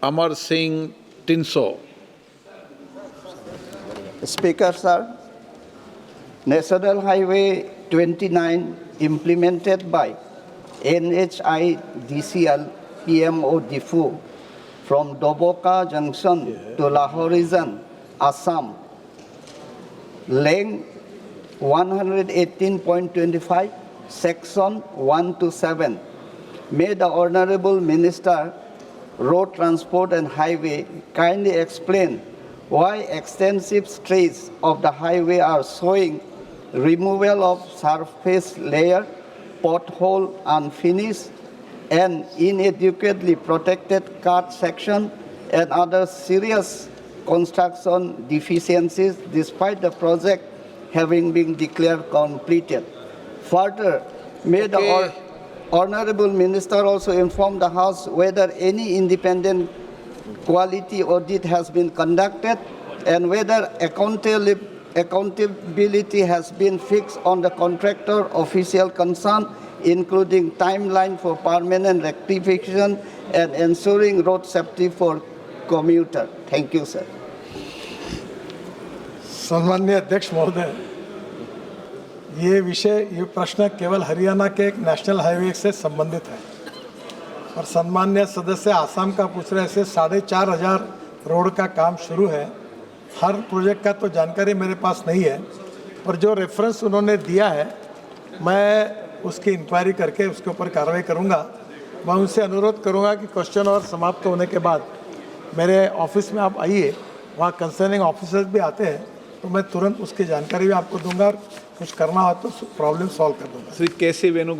Amorsing Tisso. Speaker, sir, National Highway 29 implemented by NHIDCL PMO Diffu from Doboka Junction to Lahorizan, Assam, length 118.25, section 1 to 7. May the Honorable Minister, Road Transport and Highway kindly explain why extensive streets of the highway are showing removal of surface layer, pothole unfinished, and inadequately protected cut section and other serious construction deficiencies despite the project having been declared completed. Further, may the Honorable Minister also inform the House whether any independent quality audit has been conducted and whether accountability has been fixed on the contractor official concerned, including timeline for permanent rectification and ensuring road safety for commuter. Thank you, sir. सम्माननीय अध्यक्ष महोदय, ये प्रश्न केवल हरियाणा के एक national highway से संबंधित है और सम्माननीय सदस्य आसाम का पूछ रहे हैं। 4,500 रोड का काम शुरू है। हर प्रोजेक्ट का तो जानकारी मेरे पास नहीं है, पर जो रेफरेंस उन्होंने दिया है मैं उसकी इंक्वायरी करके उसके ऊपर कार्रवाई करूंगा। मैं उनसे अनुरोध करूंगा कि क्वेश्चन और समाप्त होने के बाद मेरे ऑफिस में आप आइए, वहाँ कंसर्निंग ऑफिसर्स भी आते हैं, तो मैं तुरंत उसकी जानकारी भी आपको दूंगा और कुछ करना हो तो प्रॉब्लम सॉल्व कर दूंगा। श्री केसी वेणुगोपाल।